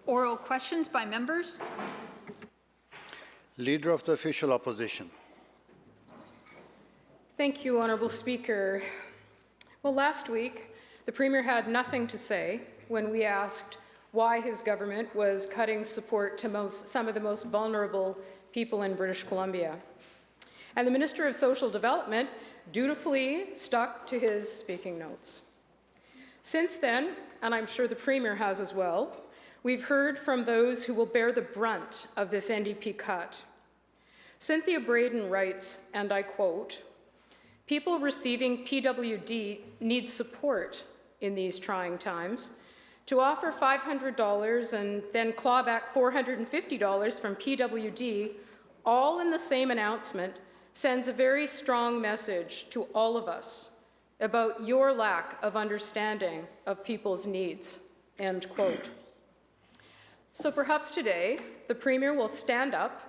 Oral questions by members. Leader of the Official Opposition. Thank you, Honourable Speaker. Well, last week, the Premier had nothing to say when we asked why his government was cutting support to some of the most vulnerable people in British Columbia. And the Minister of Social Development dutifully stuck to his speaking notes. Since then, and I'm sure the Premier has as well, we've heard from those who will bear the brunt of this NDP cut. Cynthia Braden writes, and I quote, "People receiving PWD need support in these trying times. To offer $500 and then claw back $450 from PWD, all in the same announcement, sends a very strong message to all of us about your lack of understanding of people's needs," end quote. So perhaps today, the Premier will stand up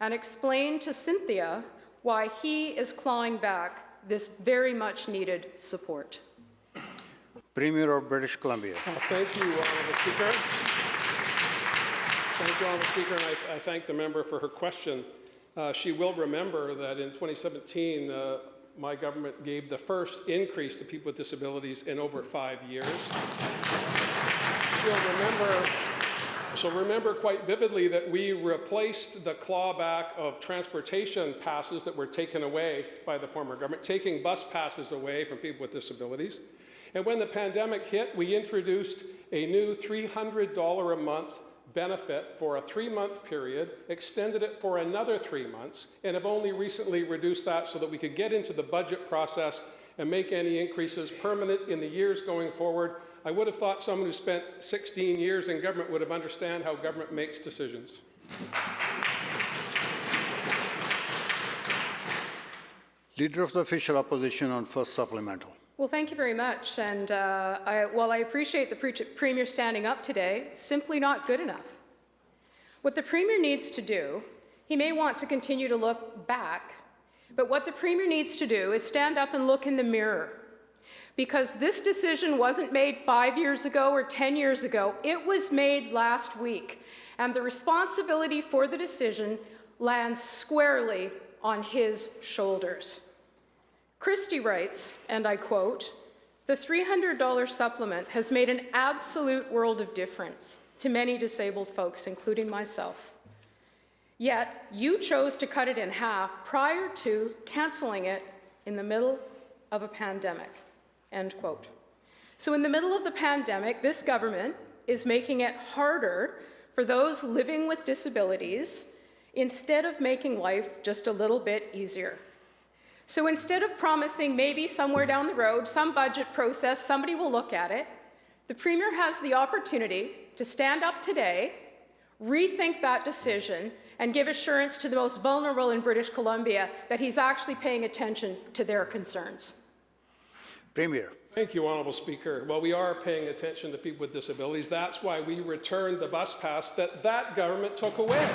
and explain to Cynthia why he is clawing back this very much needed support. Premier of British Columbia. Thank you, Honourable Speaker. Thank you, Honourable Speaker, and I thank the member for her question. She will remember that in 2017, my government gave the first increase to people with disabilities in over 5 years. She'll remember quite vividly that we replaced the clawback of transportation passes that were taken away by the former government, taking bus passes away from people with disabilities. And when the pandemic hit, we introduced a new $300 a month benefit for a 3-month period, extended it for another 3 months, and have only recently reduced that so that we could get into the budget process and make any increases permanent in the years going forward. I would have thought someone who spent 16 years in government would have understood how government makes decisions. Leader of the Official Opposition on first supplemental. Well, thank you very much. And while I appreciate the Premier standing up today, simply not good enough. What the Premier needs to do, he may want to continue to look back, but what the Premier needs to do is stand up and look in the mirror. Because this decision wasn't made 5 years ago or 10 years ago, it was made last week. And the responsibility for the decision lands squarely on his shoulders. Christie writes, and I quote, "The $300 supplement has made an absolute world of difference to many disabled folks, including myself. Yet you chose to cut it in half prior to canceling it in the middle of a pandemic," end quote. So in the middle of the pandemic, this government is making it harder for those living with disabilities instead of making life just a little bit easier. So instead of promising maybe somewhere down the road, some budget process, somebody will look at it, the Premier has the opportunity to stand up today, rethink that decision, and give assurance to the most vulnerable in British Columbia that he's actually paying attention to their concerns. Premier. Thank you, Honourable Speaker. Well, we are paying attention to people with disabilities. That's why we returned the bus pass that government took away.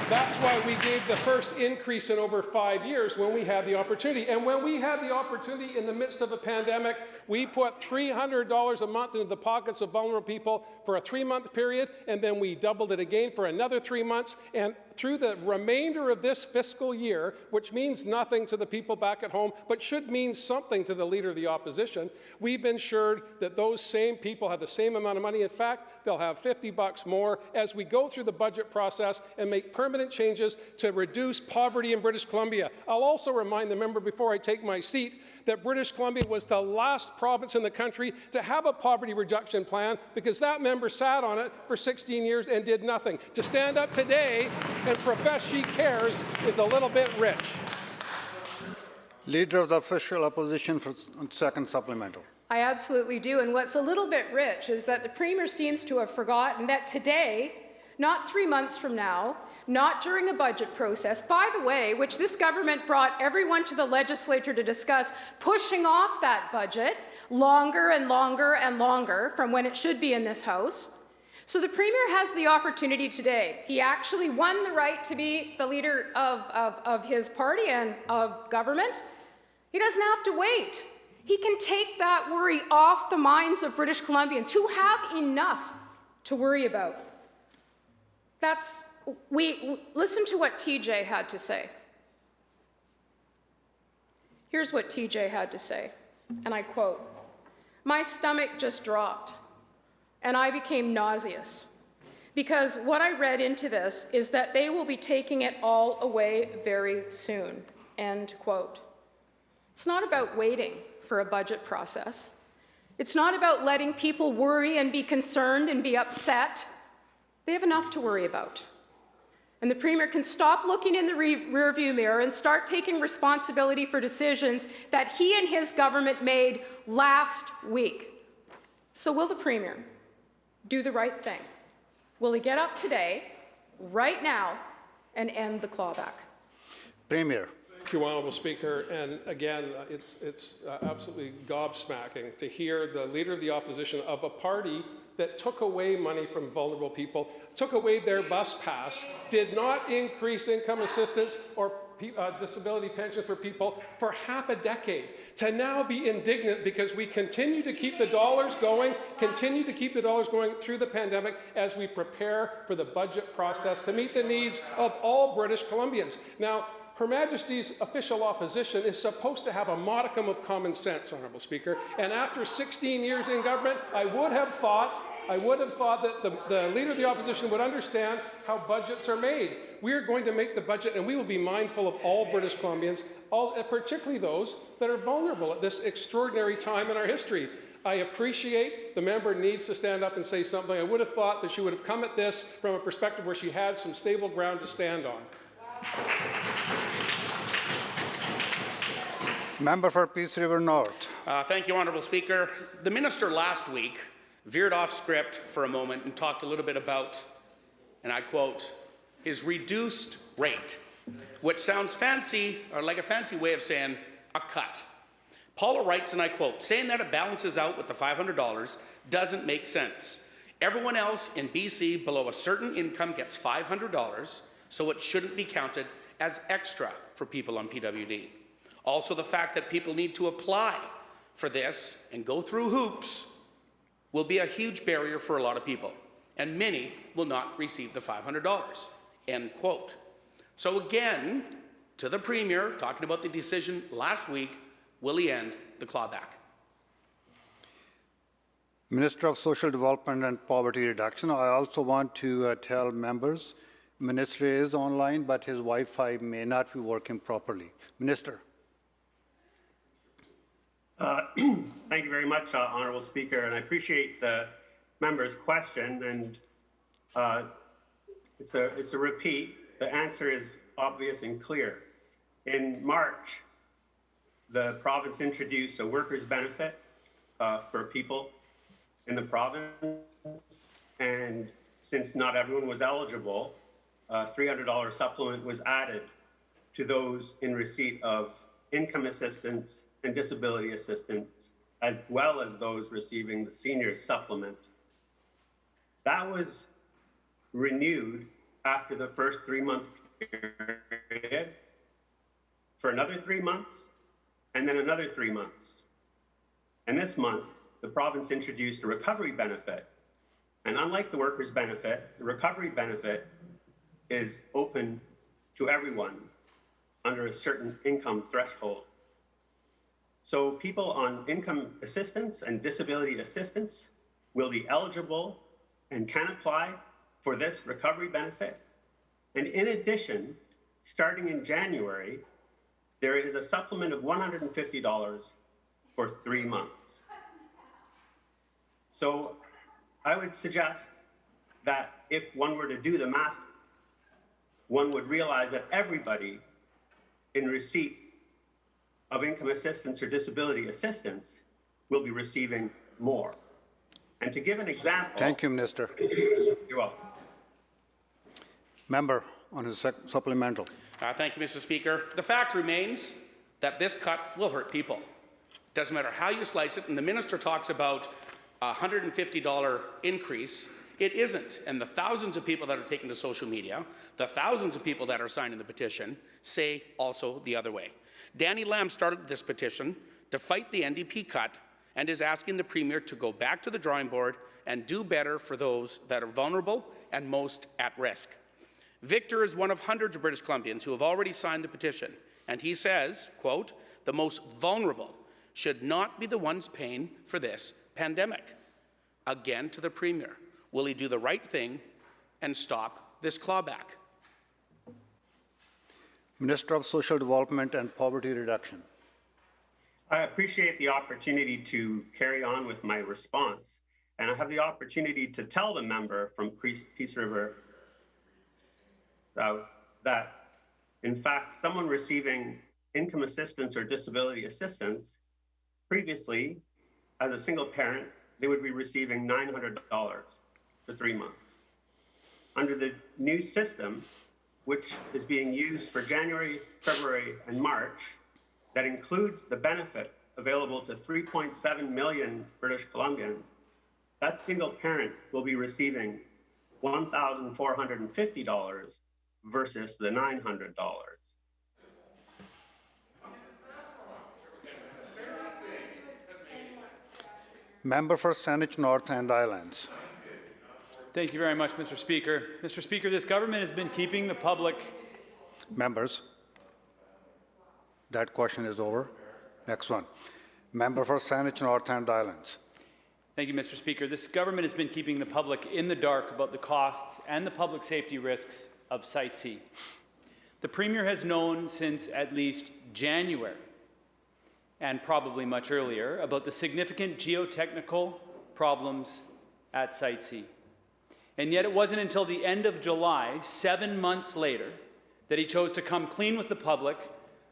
That's why we gave the first increase in over 5 years when we had the opportunity. And when we had the opportunity in the midst of a pandemic, we put $300 a month into the pockets of vulnerable people for a 3-month period, and then we doubled it again for another 3 months. And through the remainder of this fiscal year, which means nothing to the people back at home, but should mean something to the Leader of the Opposition, we've ensured that those same people have the same amount of money. In fact, they'll have $50 more as we go through the budget process and make permanent changes to reduce poverty in British Columbia. I'll also remind the member before I take my seat that British Columbia was the last province in the country to have a poverty reduction plan because that member sat on it for 16 years and did nothing. To stand up today and profess she cares is a little bit rich. Leader of the Official Opposition for second supplemental. I absolutely do. And what's a little bit rich is that the Premier seems to have forgotten that today, not 3 months from now, not during a budget process, by the way, which this government brought everyone to the legislature to discuss, pushing off that budget longer and longer and longer from when it should be in this House. So the Premier has the opportunity today. He actually won the right to be the leader of his party and of government. He doesn't have to wait. He can take that worry off the minds of British Columbians who have enough to worry about. Listen to what TJ had to say. Here's what TJ had to say, and I quote, "My stomach just dropped, and I became nauseous, because what I read into this is that they will be taking it all away very soon," end quote. It's not about waiting for a budget process. It's not about letting people worry and be concerned and be upset. They have enough to worry about. And the Premier can stop looking in the rearview mirror and start taking responsibility for decisions that he and his government made last week. So will the Premier do the right thing? Will he get up today, right now, and end the clawback? Premier. Thank you, Honourable Speaker. And again, it's absolutely gobsmacking to hear the Leader of the Opposition of a party that took away money from vulnerable people, took away their bus pass, did not increase income assistance or disability pension for people for half a decade, to now be indignant because we continue to keep the dollars going, through the pandemic as we prepare for the budget process to meet the needs of all British Columbians. Now, Her Majesty's official opposition is supposed to have a modicum of common sense, Honourable Speaker, and after 16 years in government, I would have thought that the Leader of the Opposition would understand how budgets are made. We are going to make the budget, and we will be mindful of all British Columbians, particularly those that are vulnerable at this extraordinary time in our history. I appreciate the member needs to stand up and say something. I would have thought that she would have come at this from a perspective where she had some stable ground to stand on. Member for Peace River North. Thank you, Honourable Speaker. The Minister last week veered off script for a moment and talked a little bit about, and I quote, his reduced rate, which sounds fancy, or like a fancy way of saying a cut. Paula writes, and I quote, saying that it balances out with the $500 doesn't make sense. Everyone else in BC below a certain income gets $500, so it shouldn't be counted as extra for people on PWD. Also, the fact that people need to apply for this and go through hoops will be a huge barrier for a lot of people, and many will not receive the $500, end quote. So again, to the Premier, talking about the decision last week, will he end the clawback? Minister of Social Development and Poverty Reduction. I also want to tell members, Minister is online, but his Wi-Fi may not be working properly. Minister. Thank you very much, Honourable Speaker, and I appreciate the member's question. And it's a repeat. The answer is obvious and clear. In March, the province introduced a workers' benefit for people in the province, and since not everyone was eligible, a $300 supplement was added to those in receipt of income assistance and disability assistance, as well as those receiving the senior supplement. That was renewed after the first 3-month period for another 3 months, and then another 3 months. And this month, the province introduced a recovery benefit. And unlike the workers' benefit, the recovery benefit is open to everyone under a certain income threshold. So people on income assistance and disability assistance will be eligible and can apply for this recovery benefit. And in addition, starting in January, there is a supplement of $150 for 3 months. So I would suggest that if one were to do the math, one would realize that everybody in receipt of income assistance or disability assistance will be receiving more. And to give an example... Thank you, Minister. You're welcome. Member on his supplemental. Thank you, Mr. Speaker. The fact remains that this cut will hurt people. Doesn't matter how you slice it, and the Minister talks about a $150 increase. It isn't, and the thousands of people that are taking to social media, the thousands of people that are signing the petition, say also the other way. Danny Lamb started this petition to fight the NDP cut and is asking the Premier to go back to the drawing board and do better for those that are vulnerable and most at risk. Victor is one of hundreds of British Columbians who have already signed the petition, and he says, quote, "The most vulnerable should not be the ones paying for this pandemic." Again to the Premier, will he do the right thing and stop this clawback? Minister of Social Development and Poverty Reduction. I appreciate the opportunity to carry on with my response, and I have the opportunity to tell the member from Peace River South that, in fact, someone receiving income assistance or disability assistance previously, as a single parent, they would be receiving $900 for 3 months. Under the new system, which is being used for January, February, and March, that includes the benefit available to 3.7 million British Columbians, that single parent will be receiving $1,450 versus the $900. Member for Saanich North and Islands. Thank you very much, Mr. Speaker. Mr. Speaker, this government has been keeping the public. Members, that question is over. Next one. Member for Saanich North and Islands. Thank you, Mr. Speaker. This government has been keeping the public in the dark about the costs and the public safety risks of Site C. The Premier has known since at least January, and probably much earlier, about the significant geotechnical problems at Site C. And yet it wasn't until the end of July, 7 months later, that he chose to come clean with the public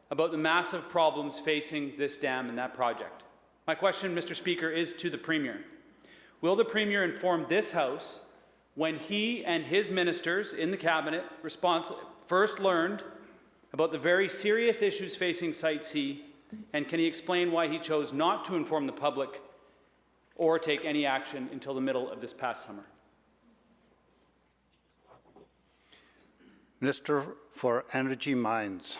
about the massive problems facing this dam and that project. My question, Mr. Speaker, is to the Premier. Will the Premier inform this House when he and his ministers in the Cabinet first learned about the very serious issues facing Site C, and can he explain why he chose not to inform the public or take any action until the middle of this past summer? Minister for Energy Mines.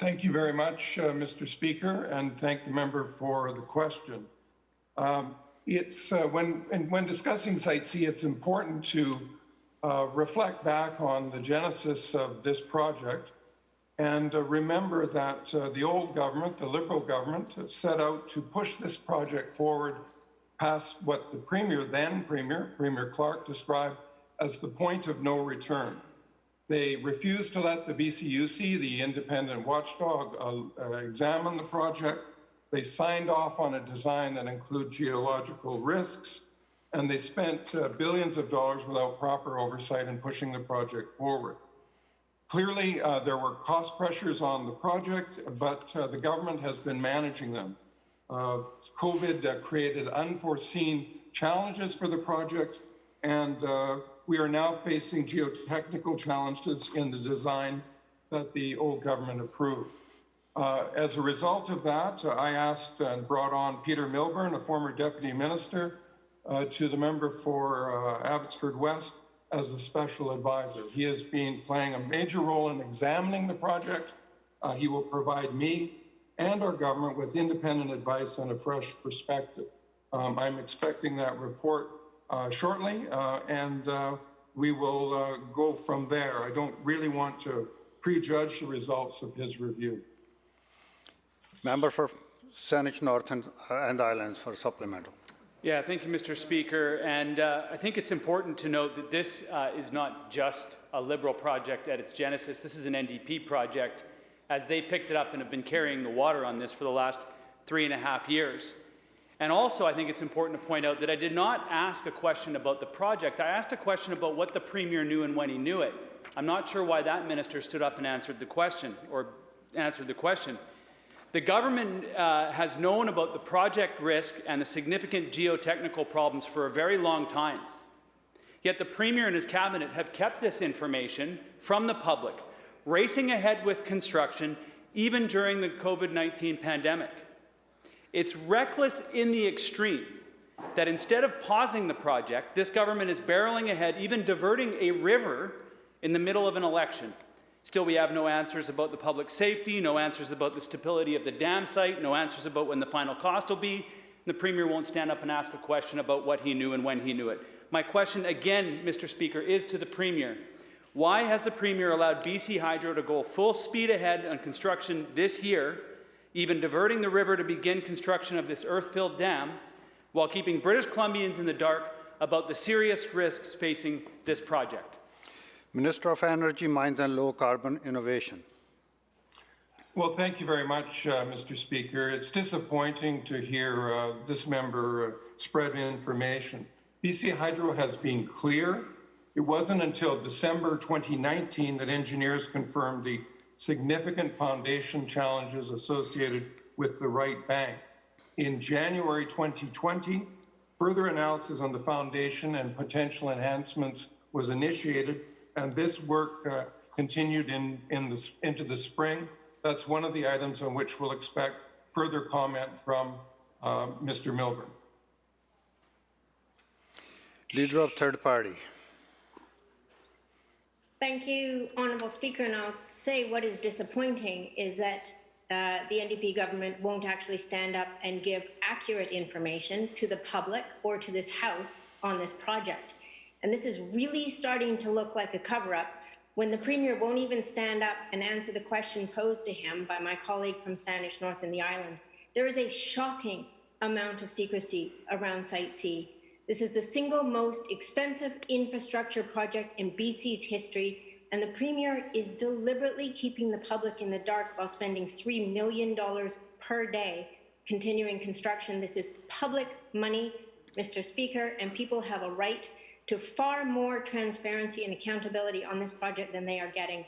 Thank you very much, Mr. Speaker, and thank the member for the question. When discussing Site C, it's important to reflect back on the genesis of this project and remember that the old government, the Liberal government, set out to push this project forward past what the Premier Clark, described as the point of no return. They refused to let the BCUC, the independent watchdog, examine the project. They signed off on a design that included geological risks, and they spent billions of dollars without proper oversight in pushing the project forward. Clearly, there were cost pressures on the project, but the government has been managing them. COVID created unforeseen challenges for the project, and we are now facing geotechnical challenges in the design that the old government approved. As a result of that, I asked and brought on Peter Milburn, a former deputy minister, to the member for Abbotsford West as a special advisor. He has been playing a major role in examining the project. He will provide me and our government with independent advice and a fresh perspective. I'm expecting that report shortly, and we will go from there. I don't really want to prejudge the results of his review. Member for Saanich North and Islands for supplemental. Yeah, thank you, Mr. Speaker. And I think it's important to note that this is not just a Liberal project at its genesis. This is an NDP project, as they picked it up and have been carrying the water on this for the last 3.5 years. And also, I think it's important to point out that I did not ask a question about the project. I asked a question about what the Premier knew and when he knew it. I'm not sure why that minister stood up and answered the question. The government has known about the project risk and the significant geotechnical problems for a very long time. Yet the Premier and his Cabinet have kept this information from the public, racing ahead with construction even during the COVID-19 pandemic. It's reckless in the extreme that instead of pausing the project, this government is barreling ahead, even diverting a river in the middle of an election. Still, we have no answers about the public safety, no answers about the stability of the dam site, no answers about when the final cost will be. And the Premier won't stand up and ask a question about what he knew and when he knew it. My question again, Mr. Speaker, is to the Premier. Why has the Premier allowed BC Hydro to go full speed ahead on construction this year, even diverting the river to begin construction of this earth-filled dam, while keeping British Columbians in the dark about the serious risks facing this project? Minister of Energy, Mines and Low Carbon Innovation. Well, thank you very much, Mr. Speaker. It's disappointing to hear this member spread information. BC Hydro has been clear. It wasn't until December 2019 that engineers confirmed the significant foundation challenges associated with the right bank. In January 2020, further analysis on the foundation and potential enhancements was initiated, and this work continued into the spring. That's one of the items on which we'll expect further comment from Mr. Milburn. Leader of Third Party. Thank you, Honourable Speaker. And I'll say what is disappointing is that the NDP government won't actually stand up and give accurate information to the public or to this House on this project. And this is really starting to look like a cover-up when the Premier won't even stand up and answer the question posed to him by my colleague from Saanich North in the island. There is a shocking amount of secrecy around Site C. This is the single most expensive infrastructure project in BC's history, and the Premier is deliberately keeping the public in the dark while spending $3 million per day continuing construction. This is public money, Mr. Speaker, and people have a right to far more transparency and accountability on this project than they are getting.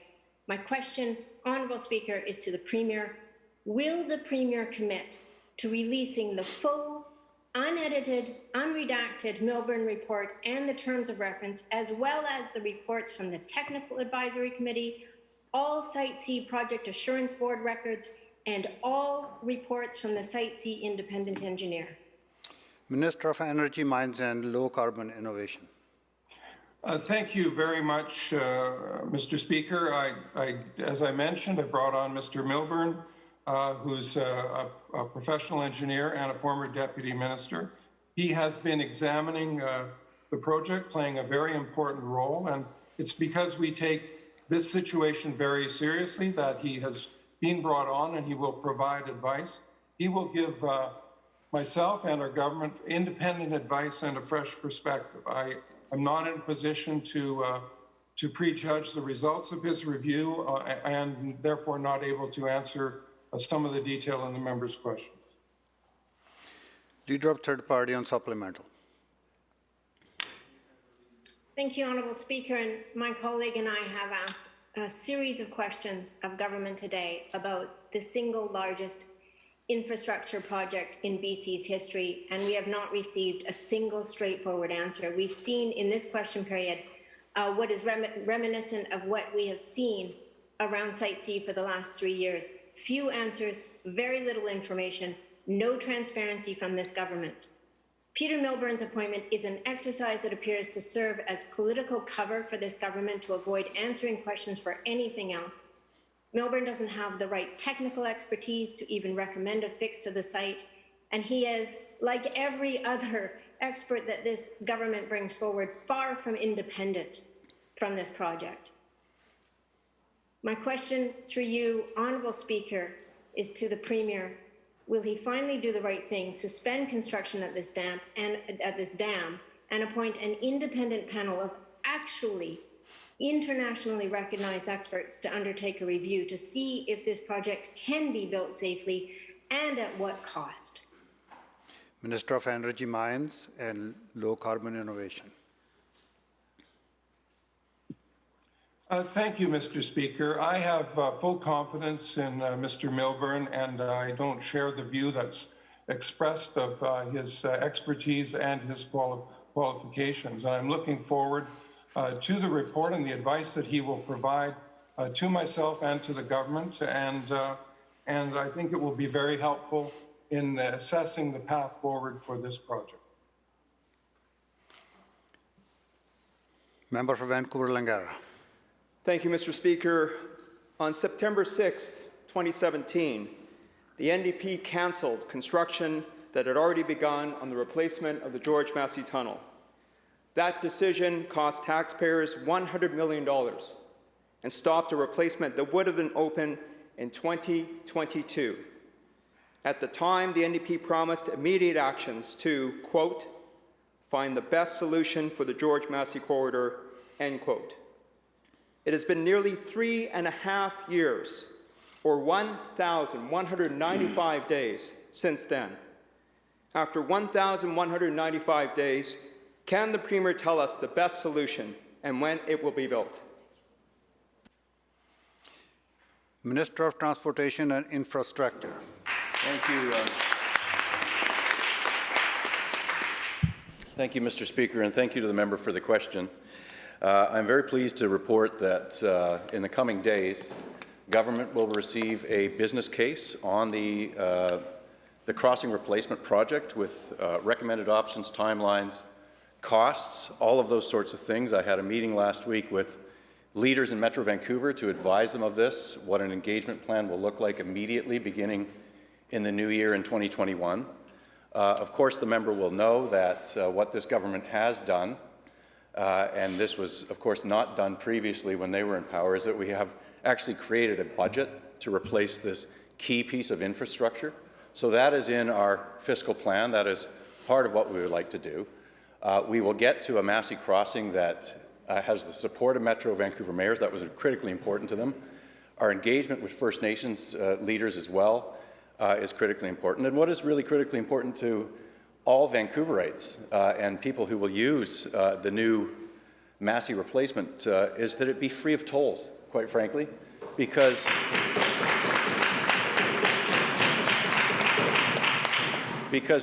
My question, Honourable Speaker, is to the Premier. Will the Premier commit to releasing the full, unedited, unredacted Milburn report and the terms of reference, as well as the reports from the Technical Advisory Committee, all Site C Project Assurance Board records, and all reports from the Site C independent engineer? Minister of Energy, Mines and Low Carbon Innovation. Thank you very much, Mr. Speaker. As I mentioned, I brought on Mr. Milburn, who's a professional engineer and a former deputy minister. He has been examining the project, playing a very important role, and it's because we take this situation very seriously that he has been brought on, and he will provide advice. He will give myself and our government independent advice and a fresh perspective. I'm not in a position to prejudge the results of his review and therefore not able to answer some of the detail in the member's questions. Leader of Third Party on supplemental. Thank you, Honourable Speaker. And my colleague and I have asked a series of questions of government today about the single largest infrastructure project in BC's history, and we have not received a single straightforward answer. We've seen in this question period what is reminiscent of what we have seen around Site C for the last 3 years. Few answers, very little information, no transparency from this government. Peter Milburn's appointment is an exercise that appears to serve as political cover for this government to avoid answering questions for anything else. Milburn doesn't have the right technical expertise to even recommend a fix to the site, and he is, like every other expert that this government brings forward, far from independent from this project. My question through you, Honourable Speaker, is to the Premier. Will he finally do the right thing, suspend construction at this dam and appoint an independent panel of actually internationally recognized experts to undertake a review to see if this project can be built safely and at what cost? Minister of Energy, Mines and Low Carbon Innovation. Thank you, Mr. Speaker. I have full confidence in Mr. Milburn, and I don't share the view that's expressed of his expertise and his qualifications. And I'm looking forward to the report and the advice that he will provide to myself and to the government, and I think it will be very helpful in assessing the path forward for this project. Member for Vancouver-Langara. Thank you, Mr. Speaker. On September 6, 2017, the NDP cancelled construction that had already begun on the replacement of the George Massey Tunnel. That decision cost taxpayers $100 million and stopped a replacement that would have been open in 2022. At the time, the NDP promised immediate actions to, quote, find the best solution for the George Massey corridor, end quote. It has been nearly 3.5 years, or 1,195 days since then. After 1,195 days, can the Premier tell us the best solution and when it will be built? Minister of Transportation and Infrastructure. Thank you. Thank you, Mr. Speaker, and thank you to the member for the question. I'm very pleased to report that in the coming days, government will receive a business case on the crossing replacement project with recommended options, timelines, costs, all of those sorts of things. I had a meeting last week with leaders in Metro Vancouver to advise them of this, what an engagement plan will look like immediately beginning in the new year in 2021. Of course, the member will know that what this government has done, and this was, of course, not done previously when they were in power, is that we have actually created a budget to replace this key piece of infrastructure. So that is in our fiscal plan. That is part of what we would like to do. We will get to a Massey crossing that has the support of Metro Vancouver mayors. That was critically important to them. Our engagement with First Nations leaders as well is critically important. And what is really critically important to all Vancouverites and people who will use the new Massey replacement is that it be free of tolls, quite frankly, because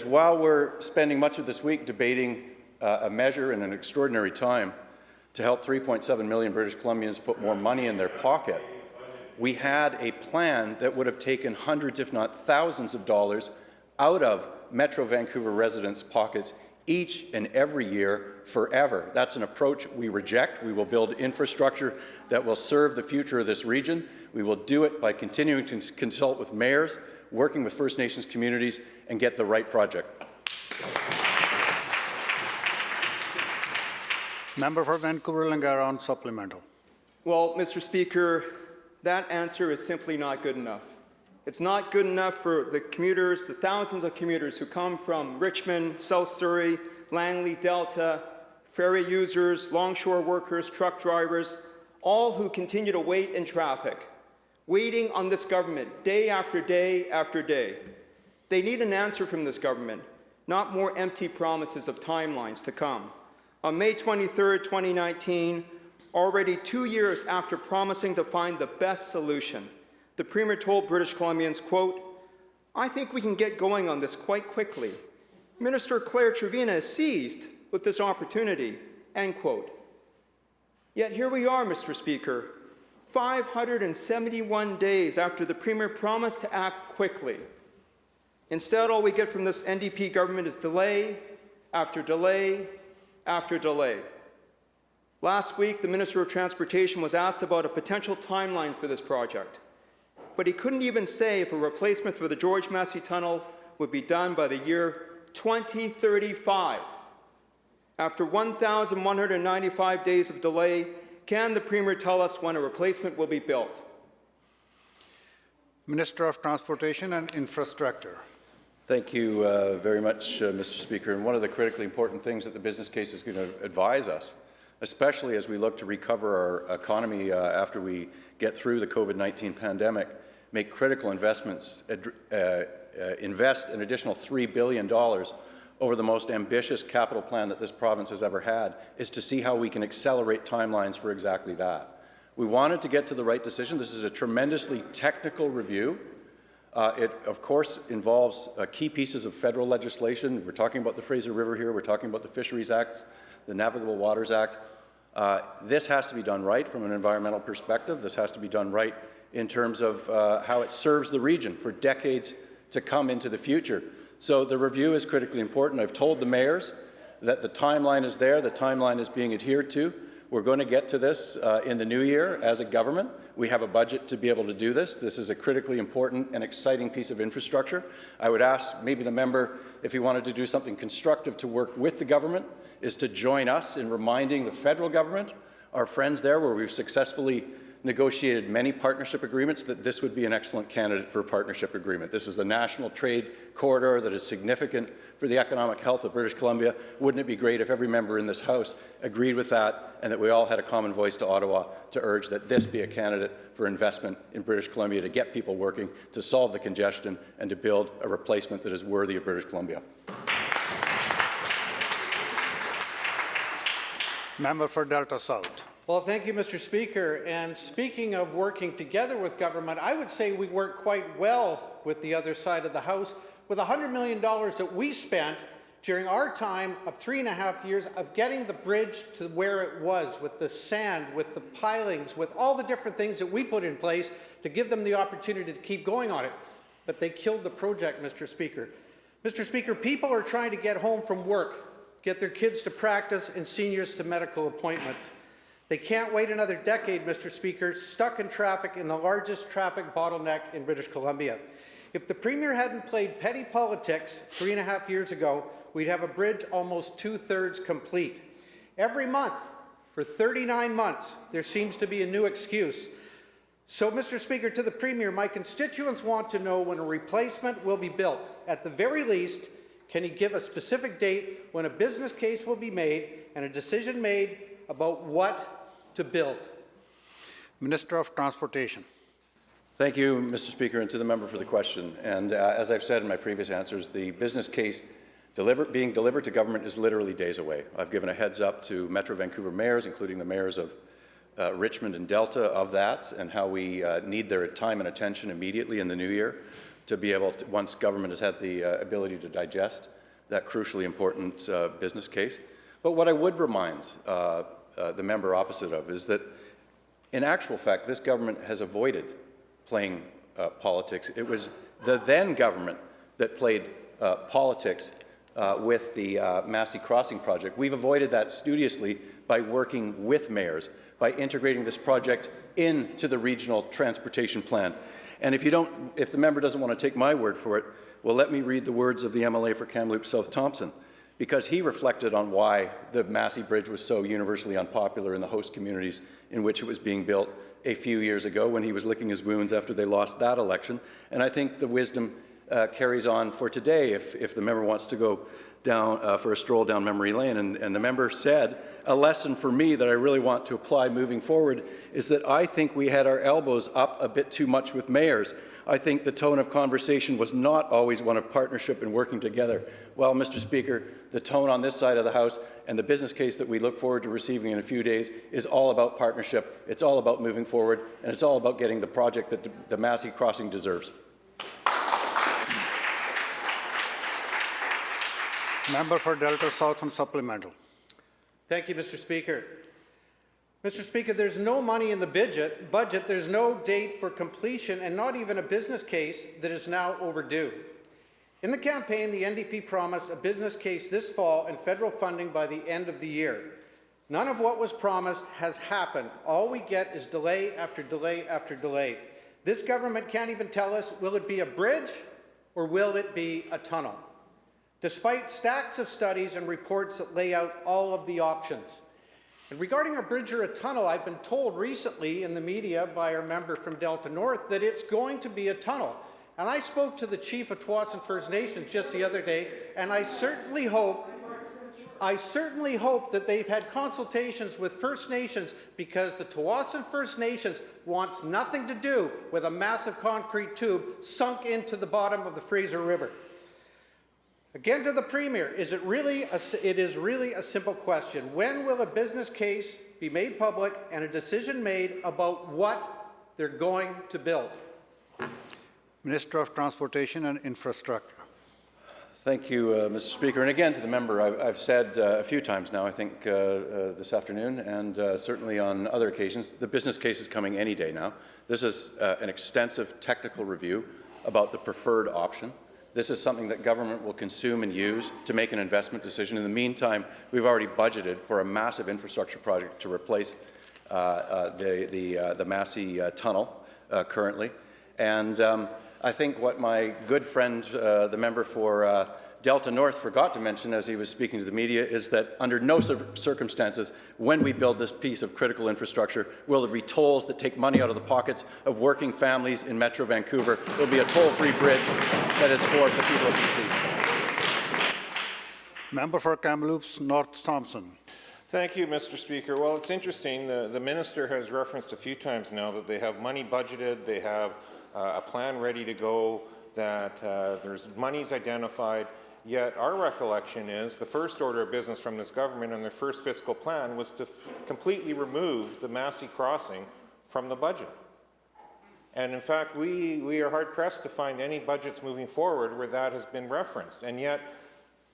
while we're spending much of this week debating a measure in an extraordinary time to help 3.7 million British Columbians put more money in their pocket, we had a plan that would have taken hundreds, if not thousands of dollars out of Metro Vancouver residents' pockets each and every year forever. That's an approach we reject. We will build infrastructure that will serve the future of this region. We will do it by continuing to consult with mayors, working with First Nations communities, and get the right project. Member for Vancouver-Langara on supplemental. Well, Mr. Speaker, that answer is simply not good enough. It's not good enough for the commuters, the thousands of commuters who come from Richmond, South Surrey, Langley, Delta, ferry users, longshore workers, truck drivers, all who continue to wait in traffic, waiting on this government day after day after day. They need an answer from this government, not more empty promises of timelines to come. On May 23, 2019, already 2 years after promising to find the best solution, the Premier told British Columbians, quote, I think we can get going on this quite quickly. Minister Claire Trevina is seized with this opportunity, end quote. Yet here we are, Mr. Speaker, 571 days after the Premier promised to act quickly. Instead, all we get from this NDP government is delay after delay after delay. Last week, the Minister of Transportation was asked about a potential timeline for this project, but he couldn't even say if a replacement for the George Massey Tunnel would be done by the year 2035. After 1,195 days of delay, can the Premier tell us when a replacement will be built? Minister of Transportation and Infrastructure. Thank you very much, Mr. Speaker. And one of the critically important things that the business case is going to advise us, especially as we look to recover our economy after we get through the COVID-19 pandemic, make critical investments, invest an additional $3 billion over the most ambitious capital plan that this province has ever had, is to see how we can accelerate timelines for exactly that. We wanted to get to the right decision. This is a tremendously technical review. It, of course, involves key pieces of federal legislation. We're talking about the Fraser River here. We're talking about the Fisheries Act, the Navigable Waters Act. This has to be done right from an environmental perspective. This has to be done right in terms of how it serves the region for decades to come into the future. So the review is critically important. I've told the mayors that the timeline is there. The timeline is being adhered to. We're going to get to this in the new year as a government. We have a budget to be able to do this. This is a critically important and exciting piece of infrastructure. I would ask maybe the member, if he wanted to do something constructive to work with the government, is to join us in reminding the federal government, our friends there, where we've successfully negotiated many partnership agreements, that this would be an excellent candidate for a partnership agreement. This is the national trade corridor that is significant for the economic health of British Columbia. Wouldn't it be great if every member in this House agreed with that, and that we all had a common voice to Ottawa to urge that this be a candidate for investment in British Columbia to get people working, to solve the congestion, and to build a replacement that is worthy of British Columbia? Member for Delta South. Well, thank you, Mr. Speaker. And speaking of working together with government, I would say we work quite well with the other side of the House. With $100 million that we spent during our time of 3.5 years of getting the bridge to where it was, with the sand, with the pilings, with all the different things that we put in place to give them the opportunity to keep going on it. But they killed the project, Mr. Speaker. Mr. Speaker, people are trying to get home from work, get their kids to practice, and seniors to medical appointments. They can't wait another decade, Mr. Speaker, stuck in traffic in the largest traffic bottleneck in British Columbia. If the Premier hadn't played petty politics 3.5 years ago, we'd have a bridge almost 2/3 complete. Every month, for 39 months, there seems to be a new excuse. So, Mr. Speaker, to the Premier, my constituents want to know when a replacement will be built. At the very least, can he give a specific date when a business case will be made and a decision made about what to build? Minister of Transportation. Thank you, Mr. Speaker, and to the member for the question. And as I've said in my previous answers, the business case being delivered to government is literally days away. I've given a heads up to Metro Vancouver mayors, including the mayors of Richmond and Delta, of that, and how we need their time and attention immediately in the new year to be able to, once government has had the ability to digest that crucially important business case. But what I would remind the member opposite of is that, in actual fact, this government has avoided playing politics. It was the then government that played politics with the Massey Crossing project. We've avoided that studiously by working with mayors, by integrating this project into the regional transportation plan. And if the member doesn't want to take my word for it, well, let me read the words of the MLA for Kamloops South Thompson, because he reflected on why the Massey Bridge was so universally unpopular in the host communities in which it was being built a few years ago, when he was licking his wounds after they lost that election. And I think the wisdom carries on for today if the member wants to go down for a stroll down memory lane. And the member said, a lesson for me that I really want to apply moving forward is that I think we had our elbows up a bit too much with mayors. I think the tone of conversation was not always one of partnership and working together. Well, Mr. Speaker, the tone on this side of the House and the business case that we look forward to receiving in a few days is all about partnership. It's all about moving forward, and it's all about getting the project that the Massey Crossing deserves. Member for Delta South and supplemental. Thank you, Mr. Speaker. Mr. Speaker, there's no money in the budget, there's no date for completion, and not even a business case that is now overdue. In the campaign, the NDP promised a business case this fall and federal funding by the end of the year. None of what was promised has happened. All we get is delay after delay after delay. This government can't even tell us, will it be a bridge or will it be a tunnel? Despite stacks of studies and reports that lay out all of the options. And regarding a bridge or a tunnel, I've been told recently in the media by our member from Delta North that it's going to be a tunnel. And I spoke to the chief of Tsawwassen First Nations just the other day, and I certainly hope that they've had consultations with First Nations, because the Tsawwassen First Nations wants nothing to do with a massive concrete tube sunk into the bottom of the Fraser River. Again, to the Premier, it is really a simple question. When will a business case be made public and a decision made about what they're going to build? Minister of Transportation and Infrastructure. Thank you, Mr. Speaker. And again, to the member, I've said a few times now, I think this afternoon, and certainly on other occasions, the business case is coming any day now. This is an extensive technical review about the preferred option. This is something that government will consume and use to make an investment decision. In the meantime, we've already budgeted for a massive infrastructure project to replace the Massey Tunnel currently. And I think what my good friend, the member for Delta North, forgot to mention as he was speaking to the media is that under no circumstances, when we build this piece of critical infrastructure, will there be tolls that take money out of the pockets of working families in Metro Vancouver. It will be a toll-free bridge that is for the people of BC. Member for Kamloops North Thompson. Thank you, Mr. Speaker. Well, it's interesting. The minister has referenced a few times now that they have money budgeted, they have a plan ready to go, that there's monies identified. Yet our recollection is the first order of business from this government and their first fiscal plan was to completely remove the Massey Crossing from the budget. And in fact, we are hard-pressed to find any budgets moving forward where that has been referenced. And yet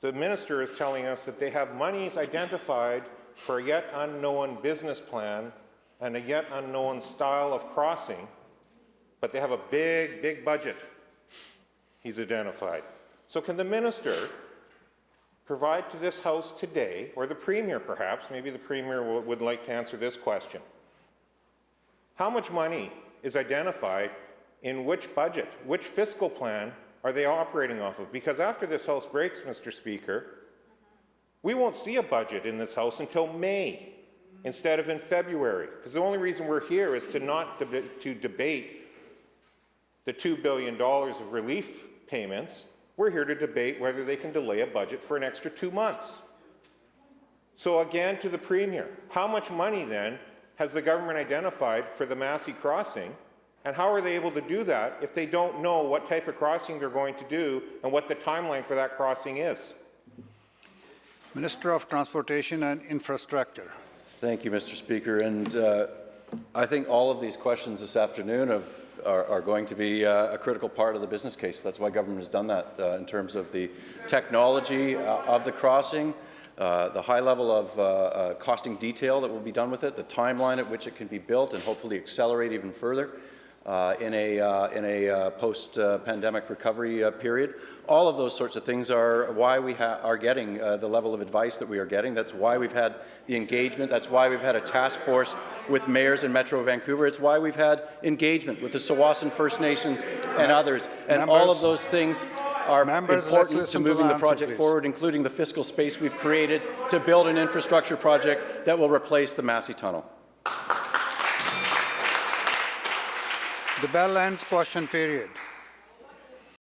the minister is telling us that they have monies identified for a yet unknown business plan and a yet unknown style of crossing, but they have a big, big budget he's identified. So can the minister provide to this House today, or the Premier perhaps, maybe the Premier would like to answer this question, how much money is identified in which budget, which fiscal plan are they operating off of? Because after this House breaks, Mr. Speaker, we won't see a budget in this House until May instead of in February, because the only reason we're here is to not debate the $2 billion of relief payments. We're here to debate whether they can delay a budget for an extra 2 months. So again, to the Premier, how much money then has the government identified for the Massey Crossing, and how are they able to do that if they don't know what type of crossing they're going to do and what the timeline for that crossing is? Minister of Transportation and Infrastructure. Thank you, Mr. Speaker. And I think all of these questions this afternoon are going to be a critical part of the business case. That's why government has done that in terms of the technology of the crossing, the high level of costing detail that will be done with it, the timeline at which it can be built and hopefully accelerate even further in a post-pandemic recovery period. All of those sorts of things are why we are getting the level of advice that we are getting. That's why we've had the engagement. That's why we've had a task force with mayors in Metro Vancouver. It's why we've had engagement with the Tsawwassen First Nations and others. And all of those things are important to moving the project forward, including the fiscal space we've created to build an infrastructure project that will replace the Massey Tunnel. The bell ends question period.